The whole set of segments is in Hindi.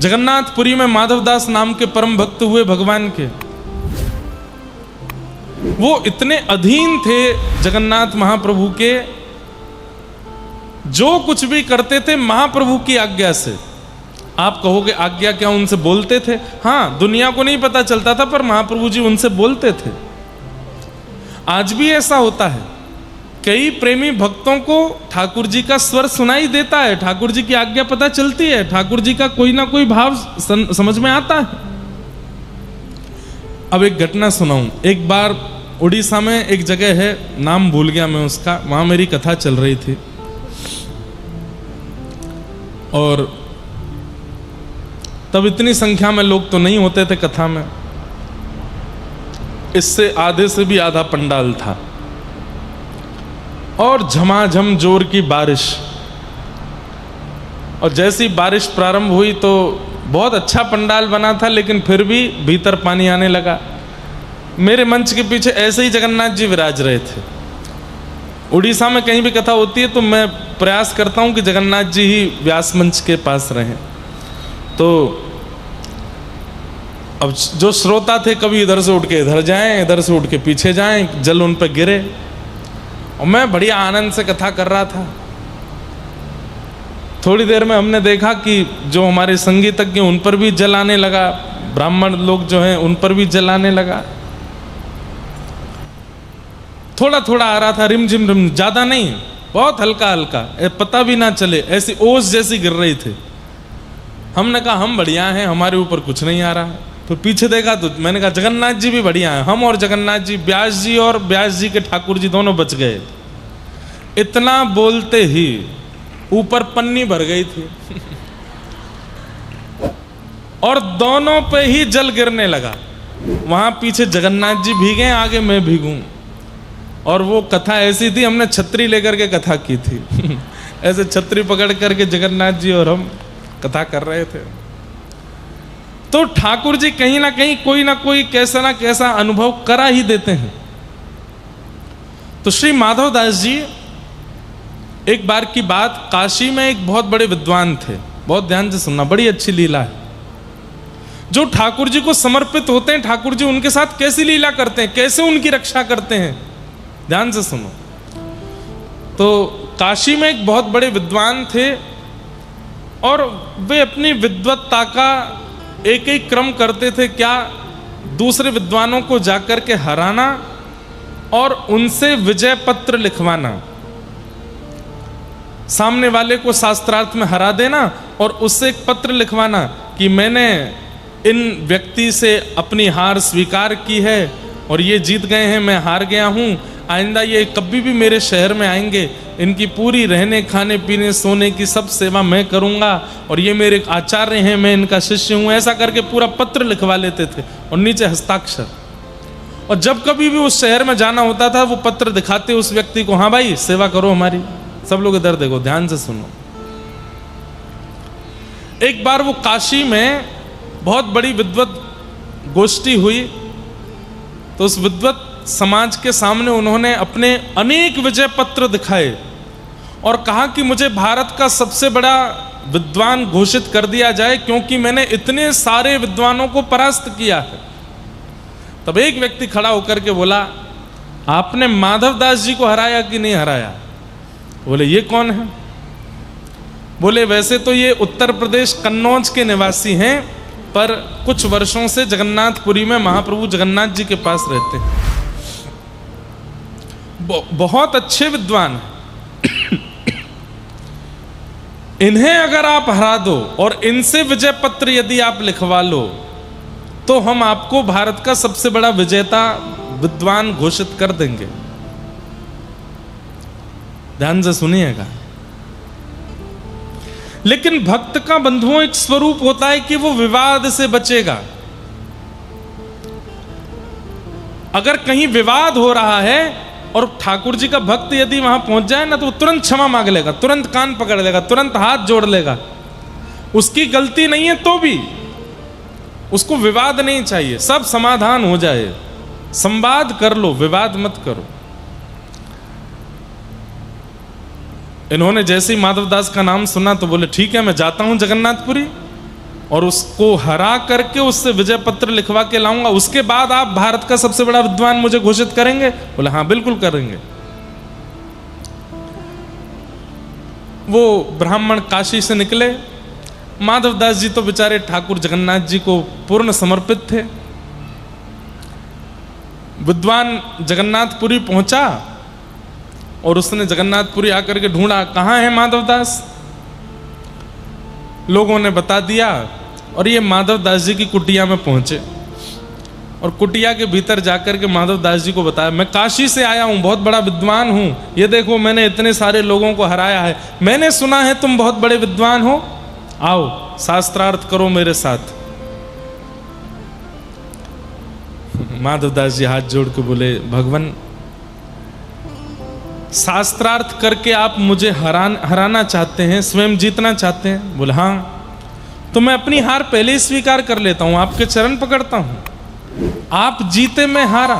जगन्नाथपुरी में माधवदास नाम के परम भक्त हुए भगवान के। वो इतने अधीन थे जगन्नाथ महाप्रभु के, जो कुछ भी करते थे महाप्रभु की आज्ञा से। आप कहोगे आज्ञा क्या, उनसे बोलते थे? हाँ, दुनिया को नहीं पता चलता था, पर महाप्रभु जी उनसे बोलते थे। आज भी ऐसा होता है, कई प्रेमी भक्तों को ठाकुर जी का स्वर सुनाई देता है, ठाकुर जी की आज्ञा पता चलती है, ठाकुर जी का कोई ना कोई भाव समझ में आता है। अब एक घटना सुनाऊं। एक बार उड़ीसा में एक जगह है, नाम भूल गया मैं उसका, वहां मेरी कथा चल रही थी और तब इतनी संख्या में लोग तो नहीं होते थे कथा में, इससे आधे से भी आधा पंडाल था और झमाझम जोर की बारिश। और जैसी बारिश प्रारंभ हुई तो बहुत अच्छा पंडाल बना था, लेकिन फिर भी भीतर पानी आने लगा। मेरे मंच के पीछे ऐसे ही जगन्नाथ जी विराज रहे थे। उड़ीसा में कहीं भी कथा होती है तो मैं प्रयास करता हूं कि जगन्नाथ जी ही व्यास मंच के पास रहें। तो अब जो श्रोता थे कभी इधर से उठ के इधर जाएं, इधर से उठ के पीछे जाएं, जल उन पर गिरे। और मैं बढ़िया आनंद से कथा कर रहा था। थोड़ी देर में हमने देखा कि जो हमारे संगीतज्ञ उन पर भी जल आने लगा, ब्राह्मण लोग जो हैं उन पर भी जल आने लगा। थोड़ा थोड़ा आ रहा था, रिमझिम रिम, ज्यादा नहीं, बहुत हल्का हल्का, पता भी ना चले, ऐसी ओस जैसी गिर रही थी। हमने कहा हम बढ़िया हैं, हमारे ऊपर कुछ नहीं आ रहा। तो पीछे देखा तो मैंने कहा जगन्नाथ जी भी बढ़िया हैं। हम और जगन्नाथ जी, व्यास जी और व्यास जी के ठाकुर जी दोनों बच गए। इतना बोलते ही ऊपर पन्नी भर गई थी और दोनों पे ही जल गिरने लगा। वहां पीछे जगन्नाथ जी भीगे, आगे मैं भीगूं। और वो कथा ऐसी थी, हमने छतरी लेकर के कथा की थी ऐसे छतरी पकड़ करके जगन्नाथ जी और हम कथा कर रहे थे। तो ठाकुर जी कहीं ना कहीं कोई ना कोई कैसा ना कैसा अनुभव करा ही देते हैं। तो श्री माधवदास जी, एक बार की बात, काशी में एक बहुत बड़े विद्वान थे, बहुत ध्यान से सुनना, बड़ी अच्छी लीला है। जो ठाकुर जी को समर्पित होते हैं, ठाकुर जी उनके साथ कैसी लीला करते हैं, कैसे उनकी रक्षा करते हैं, ध्यान से सुनो। तो काशी में एक बहुत बड़े विद्वान थे और वे अपनी विद्वत्ता का एक एक क्रम करते थे। क्या? दूसरे विद्वानों को जाकर के हराना और उनसे विजय पत्र लिखवाना, सामने वाले को शास्त्रार्थ में हरा देना और उससे एक पत्र लिखवाना कि मैंने इन व्यक्ति से अपनी हार स्वीकार की है और ये जीत गए हैं, मैं हार गया हूं। आइंदा ये कभी भी मेरे शहर में आएंगे, इनकी पूरी रहने खाने पीने सोने की सब सेवा मैं करूंगा और ये मेरे आचार्य हैं, मैं इनका शिष्य हूं। ऐसा करके पूरा पत्र लिखवा लेते थे और नीचे हस्ताक्षर। और जब कभी भी उस शहर में जाना होता था, वो पत्र दिखाते उस व्यक्ति को, हाँ भाई सेवा करो हमारी। सब लोग इधर देखो, ध्यान से सुनो। एक बार वो काशी में बहुत बड़ी विद्वत गोष्ठी हुई, तो उस विद्वत समाज के सामने उन्होंने अपने अनेक विजय पत्र दिखाए और कहा कि मुझे भारत का सबसे बड़ा विद्वान घोषित कर दिया जाए, क्योंकि मैंने इतने सारे विद्वानों को परास्त किया है। तब एक व्यक्ति खड़ा होकर के बोला, आपने माधवदास जी को हराया कि नहीं हराया? बोले ये कौन है? बोले वैसे तो ये उत्तर प्रदेश कन्नौज के निवासी हैं, पर कुछ वर्षों से जगन्नाथपुरी में महाप्रभु जगन्नाथ जी के पास रहते हैं। बहुत अच्छे विद्वान हैं। इन्हें अगर आप हरा दो और इनसे विजय पत्र यदि आप लिखवा लो, तो हम आपको भारत का सबसे बड़ा विजेता विद्वान घोषित कर देंगे। ध्यान से सुनिएगा। लेकिन भक्त का बंधुओं एक स्वरूप होता है कि वो विवाद से बचेगा। अगर कहीं विवाद हो रहा है और ठाकुर जी का भक्त यदि वहां पहुंच जाए ना, तो वो तुरंत क्षमा मांग लेगा, तुरंत कान पकड़ लेगा, तुरंत हाथ जोड़ लेगा। उसकी गलती नहीं है तो भी उसको विवाद नहीं चाहिए, सब समाधान हो जाए, संवाद कर लो, विवाद मत करो। इन्होंने जैसे ही माधवदास का नाम सुना तो बोले ठीक है, मैं जाता हूं जगन्नाथपुरी और उसको हरा करके उससे विजय पत्र लिखवा के लाऊंगा, उसके बाद आप भारत का सबसे बड़ा विद्वान मुझे घोषित करेंगे? बोले हाँ बिल्कुल करेंगे। वो ब्राह्मण काशी से निकले। माधवदास जी तो बेचारे ठाकुर जगन्नाथ जी को पूर्ण समर्पित थे। विद्वान जगन्नाथपुरी पहुंचा और उसने जगन्नाथपुरी आकर के ढूंढा, कहाँ है माधवदास? लोगों ने बता दिया और ये माधवदास जी की कुटिया में पहुंचे और कुटिया के भीतर जाकर के माधवदास जी को बताया, मैं काशी से आया हूं, बहुत बड़ा विद्वान हूं, ये देखो मैंने इतने सारे लोगों को हराया है, मैंने सुना है तुम बहुत बड़े विद्वान हो, आओ शास्त्रार्थ करो मेरे साथ। माधवदास जी हाथ जोड़ के बोले, भगवान शास्त्रार्थ करके आप मुझे हराना चाहते हैं, स्वयं जीतना चाहते हैं? बोले हाँ। तो मैं अपनी हार पहले ही स्वीकार कर लेता हूं, आपके चरण पकड़ता हूं। आप जीते मैं हारा,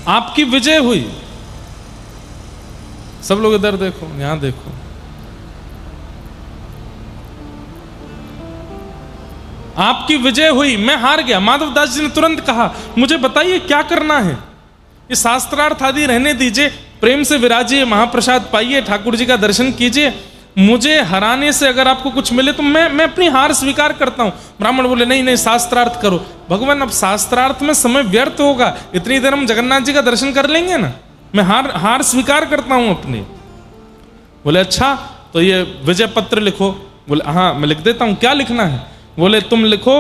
आपकी विजय हुई। सब लोग इधर देखो, यहां देखो। आपकी विजय हुई, मैं हार गया। माधवदास जी ने तुरंत कहा, मुझे बताइए क्या करना है? ये शास्त्रार्थ आदि रहने दीजिए, प्रेम से विराजिए, महाप्रसाद पाइए, ठाकुर जी का दर्शन कीजिए। मुझे हराने से अगर आपको कुछ मिले तो मैं अपनी हार स्वीकार करता हूं। ब्राह्मण बोले नहीं नहीं शास्त्रार्थ करो। भगवान अब शास्त्रार्थ में समय व्यर्थ होगा, इतनी देर हम जगन्नाथ जी का दर्शन कर लेंगे ना, मैं हार स्वीकार करता हूं अपनी। बोले अच्छा तो ये विजय पत्र लिखो। बोले हाँ मैं लिख देता हूं, क्या लिखना है? बोले तुम लिखो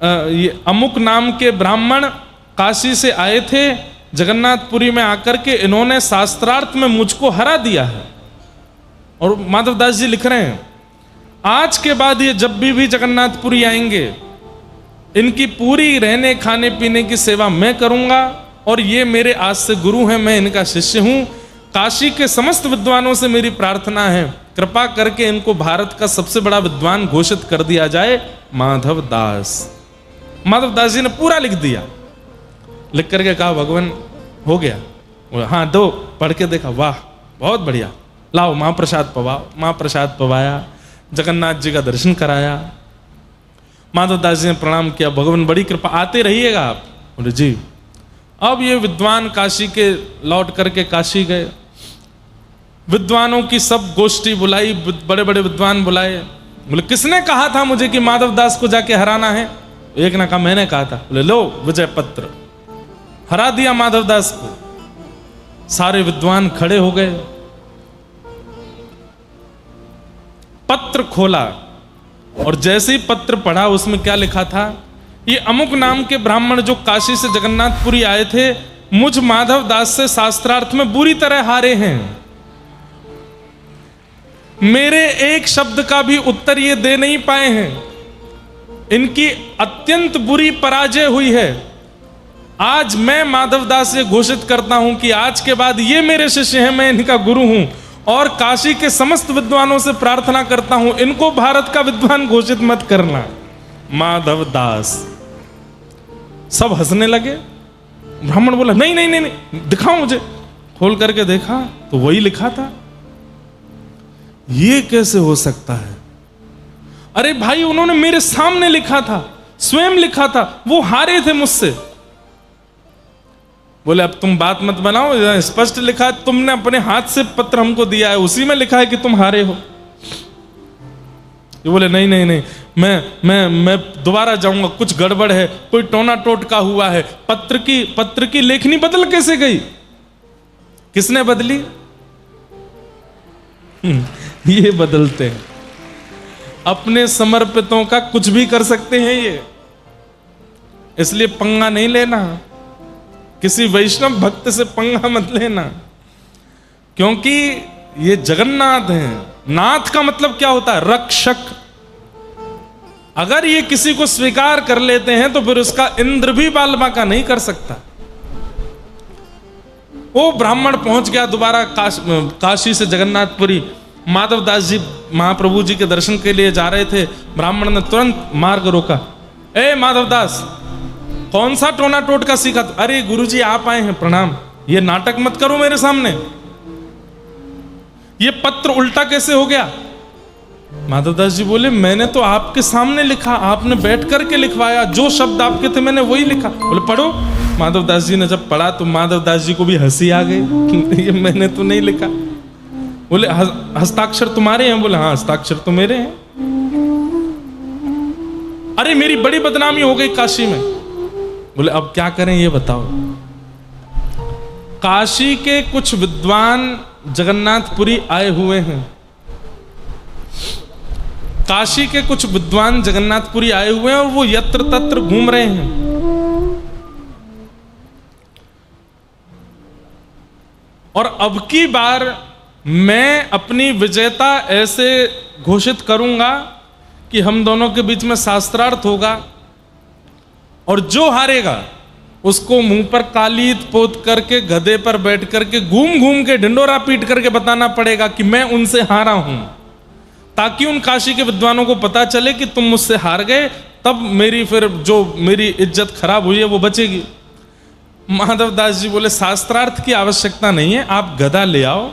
ये अमुक नाम के ब्राह्मण काशी से आए थे, जगन्नाथपुरी में आकर के इन्होंने शास्त्रार्थ में मुझको हरा दिया है। और माधवदास जी लिख रहे हैं, आज के बाद ये जब भी जगन्नाथपुरी आएंगे, इनकी पूरी रहने खाने पीने की सेवा मैं करूंगा और ये मेरे आज से गुरु हैं, मैं इनका शिष्य हूं। काशी के समस्त विद्वानों से मेरी प्रार्थना है, कृपा करके इनको भारत का सबसे बड़ा विद्वान घोषित कर दिया जाए, माधवदास। माधवदास जी ने पूरा लिख दिया। लिख करके कहा भगवान हो गया? हाँ दो, पढ़ के देखा, वाह बहुत बढ़िया, लाओ महाप्रसाद पवाओ। महाप्रसाद पवाया, जगन्नाथ जी का दर्शन कराया। माधवदास जी ने प्रणाम किया, भगवान बड़ी कृपा, आते रहिएगा आप। बोले जी। अब ये विद्वान काशी के लौट करके काशी गए, विद्वानों की सब गोष्ठी बुलाई, बड़े बड़े विद्वान बुलाए। बोले किसने कहा था मुझे कि माधवदास को जाके हराना है? एक ने कहा मैंने कहा था। बोले लो विजय पत्र, हरा दिया माधवदास को। सारे विद्वान खड़े हो गए। पत्र खोला और जैसे ही पत्र पढ़ा उसमें क्या लिखा था, ये अमुक नाम के ब्राह्मण जो काशी से जगन्नाथपुरी आए थे, मुझ माधवदास से शास्त्रार्थ में बुरी तरह हारे हैं, मेरे एक शब्द का भी उत्तर ये दे नहीं पाए हैं, इनकी अत्यंत बुरी पराजय हुई है। आज मैं माधवदास से घोषित करता हूं कि आज के बाद ये मेरे शिष्य हैं, मैं इनका गुरु हूं और काशी के समस्त विद्वानों से प्रार्थना करता हूं इनको भारत का विद्वान घोषित मत करना। माधवदास। सब हंसने लगे। ब्राह्मण बोला नहीं नहीं नहीं नहीं, दिखाओ मुझे। खोल करके देखा तो वही लिखा था। ये कैसे हो सकता है? अरे भाई उन्होंने मेरे सामने लिखा था, स्वयं लिखा था, वो हारे थे मुझसे। बोले अब तुम बात मत बनाओ, स्पष्ट लिखा है, तुमने अपने हाथ से पत्र हमको दिया है, उसी में लिखा है कि तुम हारे हो। ये बोले नहीं नहीं नहीं, मैं दोबारा जाऊंगा, कुछ गड़बड़ है, कोई टोना टोटका हुआ है। पत्र की लेखनी बदल कैसे गई? किसने बदली? ये बदलते हैं। अपने समर्पितों का कुछ भी कर सकते हैं ये, इसलिए पंगा नहीं लेना। किसी वैष्णव भक्त से पंगा मत लेना, क्योंकि ये जगन्नाथ हैं। नाथ का मतलब क्या होता है? रक्षक। अगर ये किसी को स्वीकार कर लेते हैं तो फिर उसका इंद्र भी बाल बांका नहीं कर सकता। वो ब्राह्मण पहुंच गया दोबारा काशी से जगन्नाथपुरी। माधवदास जी महाप्रभु जी के दर्शन के लिए जा रहे थे। ब्राह्मण ने तुरंत मार्ग रोका। ए माधवदास, कौन सा टोना टोटका सीखा? अरे गुरुजी आप आए हैं, प्रणाम। ये नाटक मत करो मेरे सामने। ये पत्र उल्टा कैसे हो गया? माधवदास जी बोले मैंने तो आपके सामने लिखा, आपने बैठ करके लिखवाया, जो शब्द आपके थे मैंने वही लिखा। बोले पढ़ो। माधवदास जी ने जब पढ़ा तो माधवदास जी को भी हंसी आ गई, ये मैंने तो नहीं लिखा। बोले हस्ताक्षर तुम्हारे हैं? बोले हाँ हस्ताक्षर तो मेरे हैं। अरे मेरी बड़ी बदनामी हो गई काशी में। बोले अब क्या करें ये बताओ। काशी के कुछ विद्वान जगन्नाथपुरी आए हुए हैं, काशी के कुछ विद्वान जगन्नाथपुरी आए हुए हैं और वो यत्र तत्र घूम रहे हैं। और अब की बार मैं अपनी विजेता ऐसे घोषित करूंगा कि हम दोनों के बीच में शास्त्रार्थ होगा, और जो हारेगा उसको मुंह पर कालीत पोत करके गधे पर बैठ करके घूम घूम के ढिंडोरा पीट करके बताना पड़ेगा कि मैं उनसे हारा हूं, ताकि उन काशी के विद्वानों को पता चले कि तुम मुझसे हार गए, तब मेरी फिर जो मेरी इज्जत खराब हुई है वो बचेगी। माधवदास जी बोले शास्त्रार्थ की आवश्यकता नहीं है, आप गधा ले आओ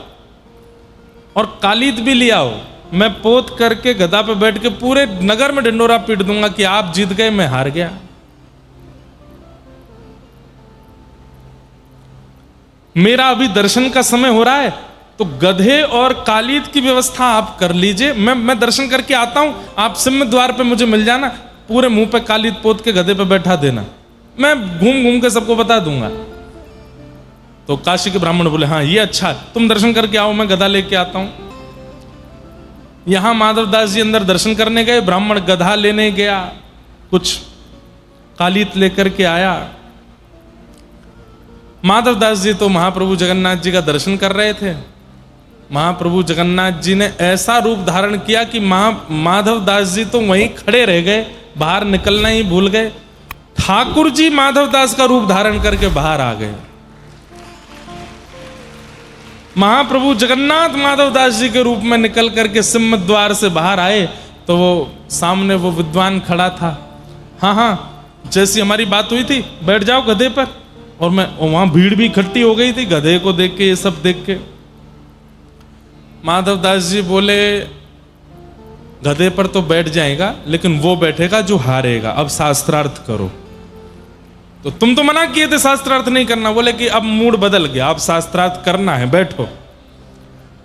और कालीत भी ले आओ, मैं पोत करके गधा पे बैठ के पूरे नगर में ढिंडोरा पीट दूंगा कि आप जीत गए मैं हार गया। मेरा अभी दर्शन का समय हो रहा है, तो गधे और कालीत की व्यवस्था आप कर लीजिए, मैं दर्शन करके आता हूं, आप सिम्म द्वार पे मुझे मिल जाना, पूरे मुंह पे कालीत पोत के गधे पे बैठा देना, मैं घूम घूम के सबको बता दूंगा। तो काशी के ब्राह्मण बोले हाँ ये अच्छा है, तुम दर्शन करके आओ, मैं गधा लेके आता हूं। यहां माधवदास जी अंदर दर्शन करने गए, ब्राह्मण गधा लेने गया, कुछ कालीत लेकर के आया। माधवदास जी तो महाप्रभु जगन्नाथ जी का दर्शन कर रहे थे। महाप्रभु जगन्नाथ जी ने ऐसा रूप धारण किया कि माधवदास जी तो वहीं खड़े रह गए, बाहर निकलना ही भूल गए। ठाकुर जी माधवदास का रूप धारण करके बाहर आ गए। महाप्रभु जगन्नाथ माधवदास जी के रूप में निकल करके सिम्म द्वार से बाहर आए तो वो सामने वो विद्वान खड़ा था। हाँ हाँ जैसी हमारी बात हुई थी, बैठ जाओ गधे पर। और वहां भीड़ भी इकट्ठी हो गई थी गधे को देख के, ये सब देख के। माधवदास जी बोले गधे पर तो बैठ जाएगा, लेकिन वो बैठेगा जो हारेगा, अब शास्त्रार्थ करो। तो तुम तो मना किए थे शास्त्रार्थ नहीं करना, बोले कि अब मूड बदल गया, अब शास्त्रार्थ करना है, बैठो।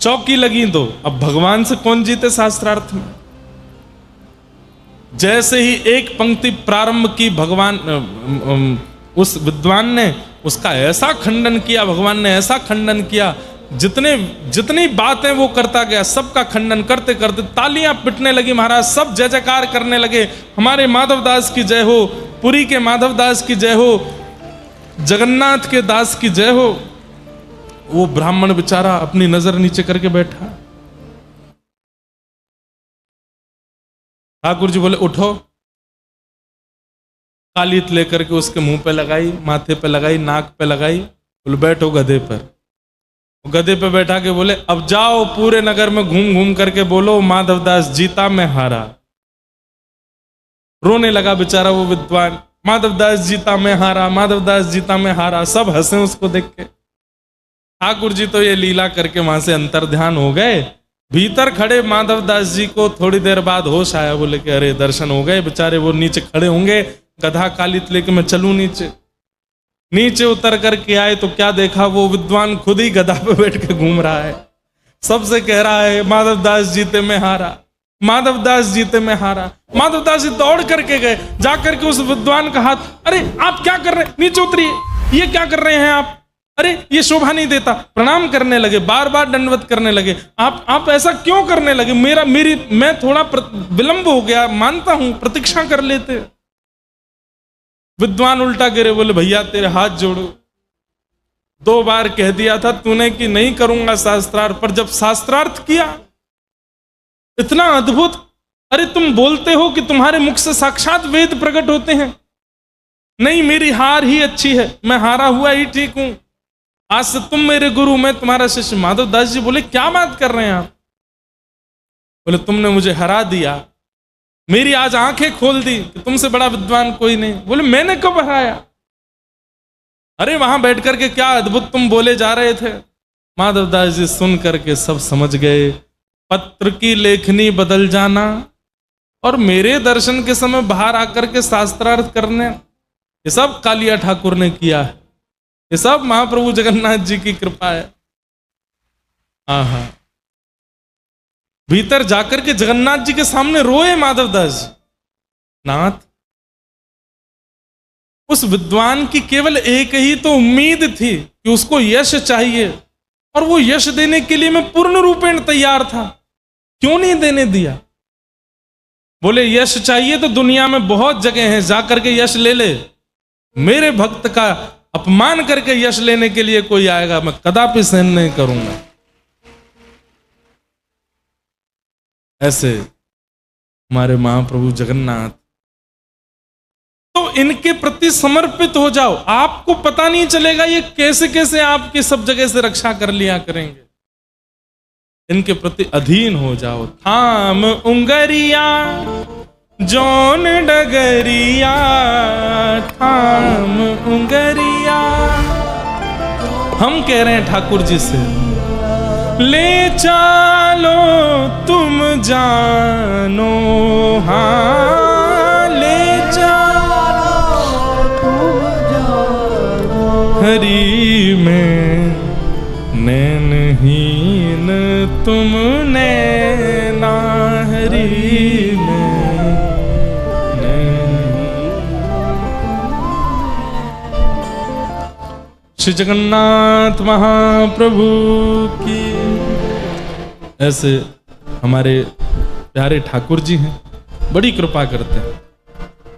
चौकी लगी तो अब भगवान से कौन जीते शास्त्रार्थ में। जैसे ही एक पंक्ति प्रारंभ की, भगवान उस विद्वान ने उसका ऐसा खंडन किया, भगवान ने ऐसा खंडन किया, जितनी बातें वो करता गया सबका खंडन करते करते तालियां पिटने लगी महाराज, सब जय जयकार करने लगे, हमारे माधवदास की जय हो, पुरी के माधवदास की जय हो, जगन्नाथ के दास की जय हो। वो ब्राह्मण बेचारा अपनी नजर नीचे करके बैठा। ठाकुर जी बोले उठो। कालीत लेकर के उसके मुंह पे लगाई, माथे पे लगाई, नाक पे लगाई, बोले बैठो गधे पर। गधे पे बैठा के बोले अब जाओ पूरे नगर में घूम घूम करके बोलो माधवदास जीता मैं हारा। रोने लगा बेचारा वो विद्वान, माधवदास जीता मैं हारा, माधवदास जीता मैं हारा। सब हंसे उसको देख के। ठाकुर जी तो ये लीला करके वहां से अंतर्ध्यान हो गए। भीतर खड़े माधवदास जी को थोड़ी देर बाद होश आया, बोले कि अरे दर्शन हो गए। बेचारे वो नीचे खड़े होंगे, गधा कालित लेके मैं चलूं नीचे। नीचे उतर करके आए तो क्या देखा, वो विद्वान खुद ही गधा पे बैठ के घूम रहा है, सबसे कह रहा है माधवदास जीते मैं हारा, माधवदास जीते मैं हारा। माधवदास जी दौड़ करके गए, जाकर के उस विद्वान का हाथ, अरे आप क्या कर रहे हैं, नीचे उतरिए, ये क्या कर रहे हैं आप, अरे ये शोभा नहीं देता। प्रणाम करने लगे, बार बार दंडवत करने लगे। आप ऐसा क्यों करने लगे, मैं थोड़ा विलंब हो गया, मानता हूं, प्रतीक्षा कर लेते। विद्वान उल्टा गिरे, बोले भैया तेरे हाथ जोड़ो, 2 बार कह दिया था तूने कि नहीं करूंगा शास्त्रार्थ, पर जब शास्त्रार्थ किया इतना अद्भुत, अरे तुम बोलते हो कि तुम्हारे मुख से साक्षात वेद प्रकट होते हैं। नहीं मेरी हार ही अच्छी है, मैं हारा हुआ ही ठीक हूं, आज से तुम मेरे गुरु, मैं तुम्हारा शिष्य। माधवदास जी बोले क्या बात कर रहे हैं आप। बोले तुमने मुझे हरा दिया, मेरी आज आंखें खोल दी कि तुमसे बड़ा विद्वान कोई नहीं। बोले मैंने कब हराया, अरे वहां बैठ करके क्या अद्भुत तुम बोले जा रहे थे। माधवदास जी सुन करके सब समझ गए पत्र की लेखनी बदल जाना और मेरे दर्शन के समय बाहर आकर के शास्त्रार्थ करने, ये सब कालिया ठाकुर ने किया है। ये सब महाप्रभु जगन्नाथ जी की कृपा है। आहा, भीतर जाकर के जगन्नाथ जी के सामने रोए माधवदास जी, नाथ उस विद्वान की केवल एक ही तो उम्मीद थी कि उसको यश चाहिए, और वो यश देने के लिए मैं पूर्ण रूपेण तैयार था, क्यों नहीं देने दिया? बोले यश चाहिए तो दुनिया में बहुत जगह है, जाकर के यश ले ले। मेरे भक्त का अपमान करके यश लेने के लिए कोई आएगा, मैं कदापि सहन नहीं करूंगा। ऐसे हमारे महाप्रभु जगन्नाथ, तो इनके प्रति समर्पित हो जाओ, आपको पता नहीं चलेगा ये कैसे कैसे आपकी सब जगह से रक्षा कर लिया करेंगे। इनके प्रति अधीन हो जाओ। थाम उंगरिया जौन डगरिया, थाम उंगरिया। हम कह रहे हैं ठाकुर जी से, ले चलो तुम जानो, हाँ ले चलो तुम जानो, हरि में नैनहीन तुम नैना, हरि में नैनहीन। श्री जगन्नाथ महाप्रभु की। ऐसे हमारे प्यारे ठाकुर जी हैं, बड़ी कृपा करते हैं।